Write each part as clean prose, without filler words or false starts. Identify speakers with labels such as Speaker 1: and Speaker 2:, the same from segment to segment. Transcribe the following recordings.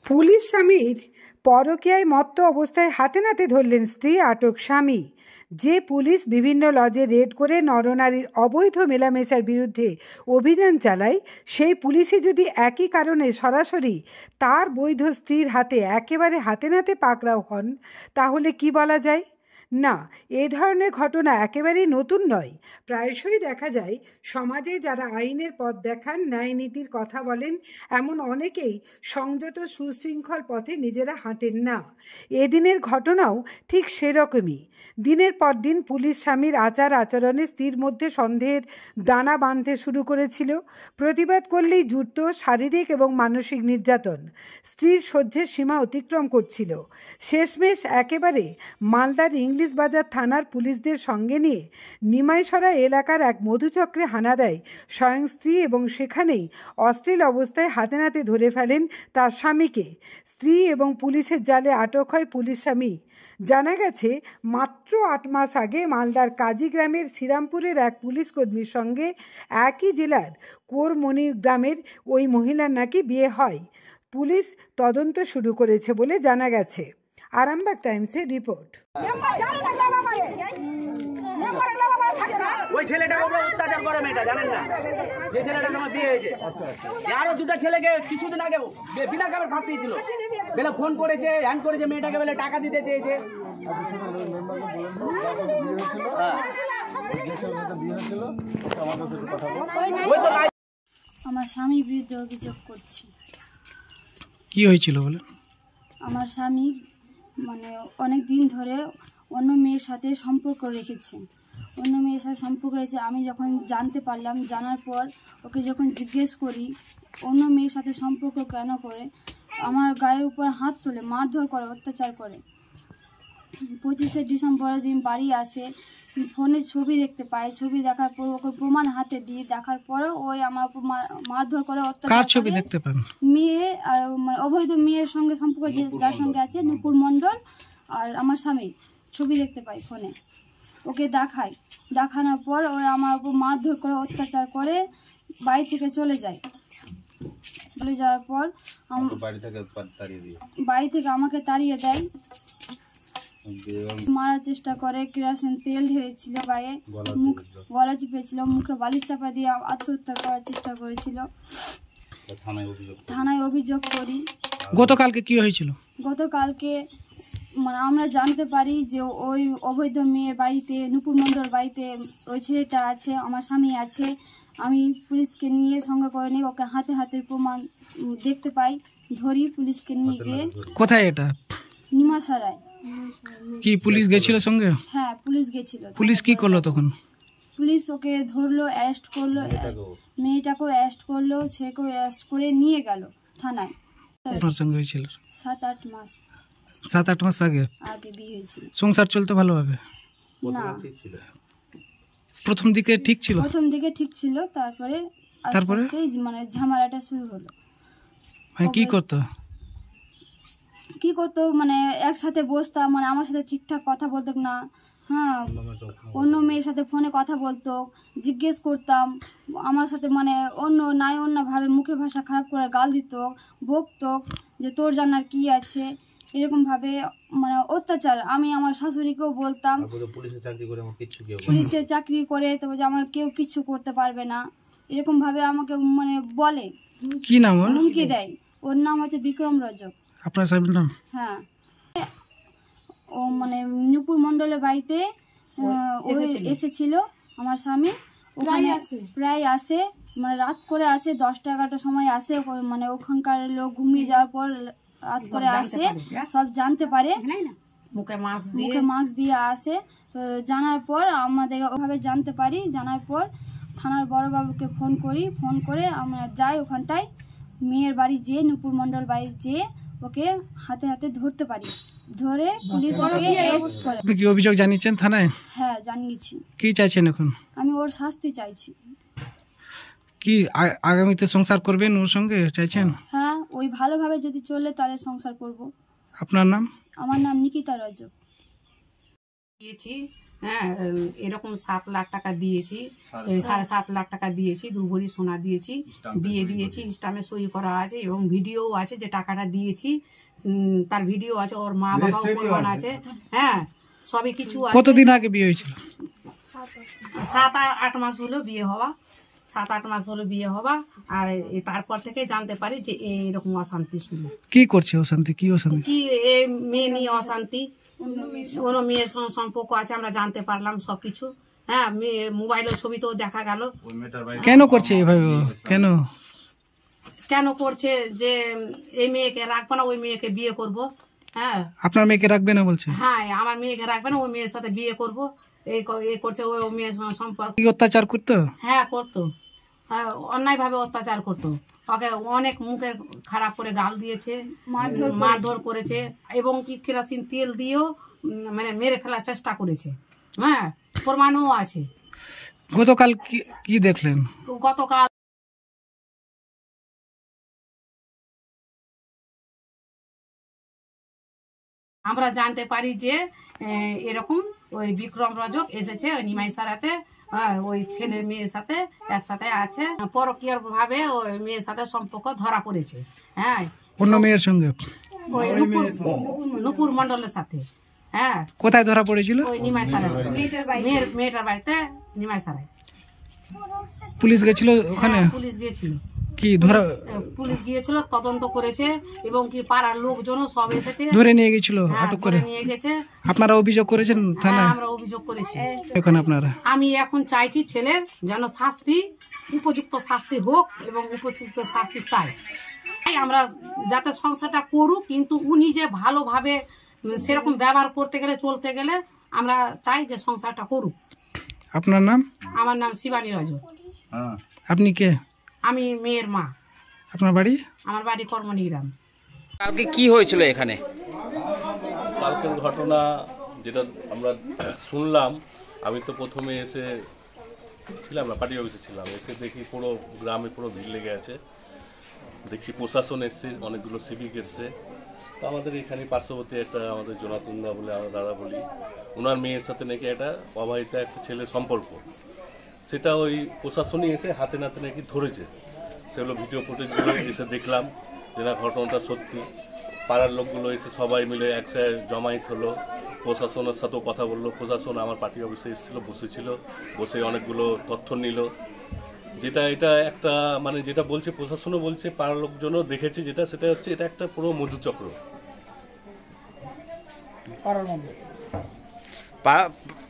Speaker 1: Police স্বামীর পরকীয়ায় মত্ত অবস্থায় হাতে নাতে ধরলেন স্ত্রী, আটক স্বামী। যে পুলিশ বিভিন্ন লজে রেড করে নরনারীর অবৈধ মেলামেশার বিরুদ্ধে অভিযান চালায়, সেই পুলিশই যদি একই কারণে সরাসরি তার বৈধ স্ত্রীর হাতে একেবারে হাতে নাতে পাকড়াও হন, তাহলে কি বলা যায়? না, এ ধরনের ঘটনা একেবারেই নতুন নয়। প্রায়শই দেখা যায় সমাজে যারা আইনের পথ দেখান, ন্যায় নীতির কথা বলেন, এমন অনেকেই সংযত সুশৃঙ্খল পথে নিজেরা হাঁটেন না। এদিনের ঘটনাও ঠিক সেরকমই। দিনের পর দিন পুলিশ স্বামীর আচার আচরণে স্ত্রীর মধ্যে সন্দেহের দানা বাঁধতে শুরু করেছিল। প্রতিবাদ করলেই জুড়ত শারীরিক এবং মানসিক নির্যাতন। স্ত্রীর সহ্যের সীমা অতিক্রম করছিল। শেষমেশ একেবারে মালদার ইংলিশ বাজার থানার পুলিশদের সঙ্গে নিয়ে নিমাইসরা এলাকার এক মধুচক্রে হানা দেয় স্বয়ং স্ত্রী, এবং সেখানেই অশ্লীল অবস্থায় হাতে নাতে ধরে ফেলেন তার স্বামীকে। স্ত্রী এবং পুলিশের জালে আটক হয় পুলিশ স্বামী। জানা গেছে, মাত্র 8 মাস আগে মালদার কাজী গ্রামের শ্রীরামপুরের এক পুলিশ কর্মীর সঙ্গে একই জেলার কোরমণি গ্রামের ওই মহিলার নাকি বিয়ে হয়। পুলিশ তদন্ত শুরু করেছে বলে জানা গেছে। আরামবাগ টাইমসের রিপোর্ট।
Speaker 2: ওই ছেলেটাকে ওপরে অত্যাচার করে মেয়েটা, জানেন না? যে ছেলেটাকে আমার বিয়ে হয়েছে, আরো 2টা ছেলেকে কিছুদিন আগে বিনা কামের ফাঁসি দিয়েছিল। বেলা ফোন করেছে, হ্যান্ড করেছে মেয়েটাকে, বেলা টাকা দিতে চেয়েছে।
Speaker 3: আমার স্বামীর বিরুদ্ধে অভিযোগ করছি।
Speaker 4: কি হয়েছিল বলে?
Speaker 3: আমার স্বামী অনেক দিন ধরে অন্য মেয়ের সাথে সম্পর্ক রেখেছে। অন্য মেয়ের সাথে সম্পর্ক রয়েছে। আমি যখন জানতে পারলাম, জানার পর ওকে যখন জিজ্ঞেস করি অন্য মেয়ের সাথে সম্পর্ক কেন করে, আমার গায়ের উপর হাত তোলে, মারধর করে, অত্যাচার করে। 25শে ডিসেম্বরের দিন বাড়ি আসে, ফোনে ছবি দেখতে পাই। ছবি দেখার পর ওকে প্রমাণ হাতে দিয়ে দেখার পরেও ওই আমার উপর মারধর করে, অত্যাচার।
Speaker 4: কার ছবি দেখতে পান?
Speaker 3: মেয়ে আর অবৈধ মেয়ের সঙ্গে সম্পর্ক যার সঙ্গে আছে, নুপুর মণ্ডল আর আমার স্বামী, ছবি দেখতে পাই ফোনে। ওকে দেখানোর পর ওরা আমার উপর মারধর করে, অত্যাচার করে, বাড়ি থেকে চলে যায়। চলে যাওয়ার পর বাড়ি থেকে আমাকে তাড়িয়ে দেয়, মারার চেষ্টা করে। কেরোসিন তেল ঢেলেছিল গায়ে, গলা চিপেছিল, মুখে বালিশ চাপা দিয়ে আত্মহত্যা করার চেষ্টা করেছিল। থানায় অভিযোগ করি।
Speaker 4: গতকালকে কি হয়েছিল?
Speaker 3: গতকালকে আমরা জানতে পারি যে ওই অবৈধ মেয়ের বাড়িতে, নুপুর মণ্ডল বাড়িতে ওই ছেলেটা আছে, আমার স্বামী আছে। আমি পুলিশকে নিয়ে সঙ্গে করে নিয়ে ওকে হাতে হাতের প্রমাণ দেখতে পাই, ধরি। পুলিশকে নিয়ে গিয়ে।
Speaker 4: কোথায় এটা?
Speaker 3: নিমাইসরায়।
Speaker 4: কি পুলিশ গেছিল সঙ্গে?
Speaker 3: হ্যাঁ, পুলিশ গেছিল।
Speaker 4: পুলিশ কি করলো তখন?
Speaker 3: পুলিশ ওকে ধরলো, অ্যারেস্ট করলো, মেয়েটাকেও অ্যারেস্ট করলো, ছেলেকেও অ্যারেস্ট করে নিয়ে গেল থানায়।
Speaker 4: আপনার সঙ্গে হয়েছিল
Speaker 3: 7-8 মাস
Speaker 4: 7-8 মাস আগে
Speaker 3: বিয়ে হয়েছিল।
Speaker 4: সংসার চলতে ভালোভাবে?
Speaker 3: না,
Speaker 4: প্রথম দিকে ঠিক ছিল।
Speaker 3: তারপরে ঝামেলাটা শুরু হলো। কি করতো একসাথে বসতাম, আমার সাথে ঠিকঠাক কথা বলতো না। হ্যাঁ, অন্য মেয়ের সাথে ফোনে কথা বলতো, জিজ্ঞেস করতাম আমার সাথে, অন্যভাবে মুখের ভাষা খারাপ করে গাল দিত, বকতো যে তোর জানার কি আছে, এরকমভাবে অত্যাচার। আমি আমার শাশুড়িকেও বলতাম পুলিশের চাকরি করে, তবে যে আমার কেউ কিচ্ছু করতে পারবে না, এরকমভাবে আমাকে বলে।
Speaker 4: কি নাম ওর?
Speaker 3: হুমকি দেয়। ওর নাম হচ্ছে বিক্রম রজক।
Speaker 4: আপনার স্বামীর নাম?
Speaker 3: হ্যাঁ, ও নুপুর মণ্ডলের বাড়িতে এসেছিল আমার স্বামী। প্রায় আসে, রাত করে আসে, 10টা-11টার সময় আসে। ওখানকার লোক ঘুমিয়ে যাওয়ার পর রাত করে আসে, সব জানতে পারে, মুখে মাস্ক দিয়ে আসে। তো জানার পর আমাদের ওভাবে জানতে পারি। জানার পর থানার বড়বাবুকে ফোন করি। ফোন করে আমরা যাই ওখানটায়, মেয়ের বাড়ি যেয়ে, নুপুর মণ্ডল বাড়ি যেয়ে ওকে হাতে হাতে ধরতে পারি। ধরে পুলিশ ওকে অ্যারেস্ট করে।
Speaker 4: আপনি কি অভিযোগ জানিয়েছেন থানায়?
Speaker 3: হ্যাঁ, জানিয়েছি।
Speaker 4: কি চাইছেন এখন?
Speaker 3: আমি ওর শাস্তি চাইছি।
Speaker 4: কি আগামীতে সংসার করবেন ওর সঙ্গে চাইছেন?
Speaker 3: হ্যাঁ, ওই ভালোভাবে যদি চলে তাহলে সংসার করব।
Speaker 4: আপনার নাম?
Speaker 3: আমার নাম নিকিতা রজক।
Speaker 5: হ্যাঁ এরকম 7 লাখ টাকা দিয়েছি, 7.5 লাখ টাকা দিয়েছি, 2 ভরি সোনা দিয়েছি, বিয়ে দিয়েছি, স্টামে সই করা আছে এবং ভিডিও আছে যে টাকাটা দিয়েছি, তার ভিডিও আছে, ওর মা বাবা প্রমাণ আছে, হ্যাঁ সবই কিছু আছে।
Speaker 4: কতদিন আগে বিয়ে হয়েছিল?
Speaker 5: 7-8 মাস হলো বিয়ে হওয়া, 7-8 মাস হলো বিয়ে হওয়া। আর তারপর থেকে জানতে পারি যে এরকম অশান্তি শুরু।
Speaker 4: কি করছে অশান্তি? কি অশান্তি?
Speaker 5: কি এই মেয়ে নিয়ে অশান্তি, অন্য মেয়ের সঙ্গে সম্পর্ক আছে, আমরা জানতে পারলাম সবকিছু। হ্যাঁ মোবাইলের ছবিতেও দেখা গেল।
Speaker 4: কেন করছে এভাবে?
Speaker 5: কেন করছে যে এই মেয়েকে রাখবো না, ওই মেয়েকে বিয়ে করব। হ্যাঁ
Speaker 4: আপনার মেয়েকে রাখবে না বলছে?
Speaker 5: হ্যাঁ আমার মেয়েকে রাখবে না, ওই মেয়ের সাথে বিয়ে করব, এই করছে। ওই মেয়ের সঙ্গে সম্পর্ক
Speaker 4: কি অত্যাচার করতো?
Speaker 5: হ্যাঁ করতো, অন্যায়ভাবে অত্যাচার করতো। ওকে অনেক মুখে খারাপ করে গাল দিয়েছে, মারধর করেছে এবং কি কেরোসিন তেল দিয়েও মানে মেরে ফেলার চেষ্টা করেছে। হ্যাঁ প্রমাণও আছে।
Speaker 4: গতকাল কি দেখলেন?
Speaker 5: গতকাল আমরা জানতে পারি যে এরকম ওই বিক্রম রজক এসেছে ওই নিমাই সারাতে, ওই ছেলে মেয়ের সাথে একসাথে আছে, পরকীয়ার ভাবে ওই মেয়ের সাথে সম্পর্ক ধরা পড়েছে। হ্যাঁ
Speaker 4: অন্য মেয়ের সঙ্গে?
Speaker 5: ওই নুপুর মন্ডলের সাথে। হ্যাঁ
Speaker 4: কোথায় ধরা পড়েছিল?
Speaker 5: ওই নিমাই সারা, মেয়েটার বাড়িতে নিমাই সারায়।
Speaker 4: পুলিশ গেছিল ওখানে?
Speaker 5: পুলিশ গিয়েছিল।
Speaker 4: কি ধরা?
Speaker 5: পুলিশ গিয়েছিল, তদন্ত করেছে এবং কি পাড়ার লোকজনও সব এসেছে,
Speaker 4: ধরে নিয়ে গেছিল, আটক করে
Speaker 5: নিয়ে গেছে।
Speaker 4: আপনারা অভিযোগ করেছেন থানায়?
Speaker 5: আমরা অভিযোগ করেছি।
Speaker 4: এখন আপনারা?
Speaker 5: আমি এখন চাইছি ছেলের যেন শাস্তি, উপযুক্ত শাস্তি হোক এবং উপযুক্ত শাস্তি চাই। আমরা যাতে সংসারটা করুক, কিন্তু উনি যে ভালোভাবে সেরকম ব্যবহার করতে গেলে, চলতে গেলে আমরা চাই যে সংসারটা করুক।
Speaker 4: আপনার নাম?
Speaker 5: আমার নাম শিবানী রজক।
Speaker 4: আপনি কে?
Speaker 5: আমি মেয়ের মা।
Speaker 4: আপনার বাড়ি?
Speaker 5: আমার বাড়ি কর্মনিগ্রাম।
Speaker 2: কালকে কি হয়েছিল এখানে?
Speaker 6: কালকের ঘটনা যেটা আমরা শুনলাম, আমি তো প্রথমে ছিলাম না, পার্টি অফিসে ছিলাম, এসে দেখি পুরো গ্রামে পুরো ভিড় লেগে আছে। দেখছি প্রশাসন এসছে, অনেকগুলো সিভিক এসছে। তো আমাদের এখানে পার্শ্ববর্তী একটা আমাদের জনাতন্দা বলে আমরা দাদা বলি, ওনার মেয়ের সাথে নাকি একটা অবাহিতা একটা ছেলের সম্পর্ক, সেটা ওই প্রশাসনই এসে হাতে নাতে নাকি ধরেছে। সেগুলো ভিডিও ফুটেজগুলো এসে দেখলাম যে না ঘটনাটা সত্যি। পাড়ার লোকগুলো এসে সবাই মিলে একসাথে জমায়েত হলো, প্রশাসনের সাথেও কথা বললো। প্রশাসন আমার পার্টি অফিসে এসেছিলো, বসে অনেকগুলো তথ্য নিল। এটা একটা মানে যেটা বলছে প্রশাসনও বলছে, পাড়ার লোকজনও দেখেছে, সেটা হচ্ছে এটা একটা পুরো মধুচক্র।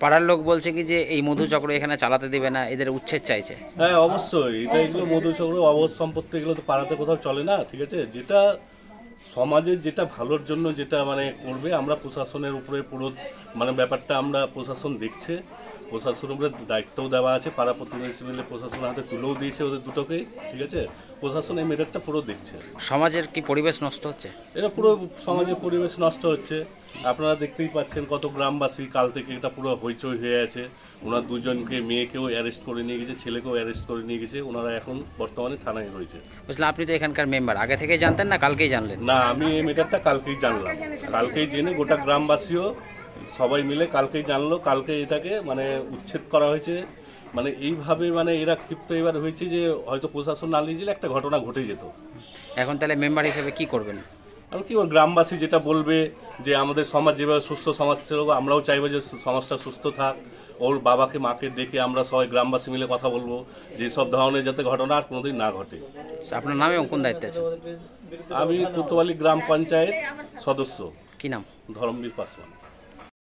Speaker 7: পাড়ার লোক বলছে কি যে এই মধুচক্র এখানে চালাতে দিবে না, এদের উচ্ছেদ চাইছে।
Speaker 6: হ্যাঁ অবশ্যই, এগুলো মধুচক্র, অবধ সম্পত্তি, এগুলো তো পাড়াতে কোথাও চলে না, ঠিক আছে। যেটা সমাজের যেটা ভালোর জন্য যেটা মানে করবে, আমরা প্রশাসনের উপরে পুরো মানে ব্যাপারটা আমরা প্রশাসন দেখছে, প্রশাসনের উপরে দায়িত্বও দেওয়া আছে, পাড়া প্রতিবেশী মিলে প্রশাসনের হাতে তুলেও দিয়েছে ওদের দুটোকেই, ঠিক আছে। প্রশাসন এই মেটারটা পুরো দেখছে।
Speaker 7: সমাজের কি পরিবেশ নষ্ট হচ্ছে?
Speaker 6: এটা পুরো সমাজের পরিবেশ নষ্ট হচ্ছে। আপনারা দেখতেই পাচ্ছেন কত গ্রামবাসী কাল থেকে এটা পুরো হইচই হয়ে আছে। ওনার দুজনকে, মেয়েকেও অ্যারেস্ট করে নিয়ে গেছে, ছেলেকেও অ্যারেস্ট করে নিয়ে গেছে। ওনারা এখন বর্তমানে থানায় রয়েছে।
Speaker 7: বুঝলাম, আপনি তো এখানকার মেম্বার, আগে থেকেই জানতেন না কালকেই জানলেন?
Speaker 6: না, আমি এই মেটারটা কালকেই জানলাম, কালকেই জেনে গোটা গ্রামবাসীও সবাই মিলে কালকেই জানলো। কালকে এটাকে মানে উচ্ছেদ করা হয়েছে। মানে এইভাবে মানে এরা ক্ষিপ্ত এবার হয়েছে যে হয়তো প্রশাসন না নিয়ে গেলে একটা ঘটনা ঘটে যেত।
Speaker 7: এখন তাহলে মেম্বার হিসেবে কি করবেন?
Speaker 6: আর কি গ্রামবাসী যেটা বলবে যে আমাদের সমাজ যেভাবে সুস্থ সমাজ ছিল, আমরাও চাইবো যে সমাজটা সুস্থ থাক। ওর বাবাকে মাকে ডেকে আমরা সবাই গ্রামবাসী মিলে কথা বলবো যে সব ধরনের যাতে ঘটনা আর কোনোদিন না ঘটে।
Speaker 7: আপনার নামে কোন দায়িত্বে আছে?
Speaker 6: আমি কোতোয়ালি গ্রাম পঞ্চায়েত সদস্য।
Speaker 7: কি নাম?
Speaker 6: ধর্মবীর পাসওয়ান।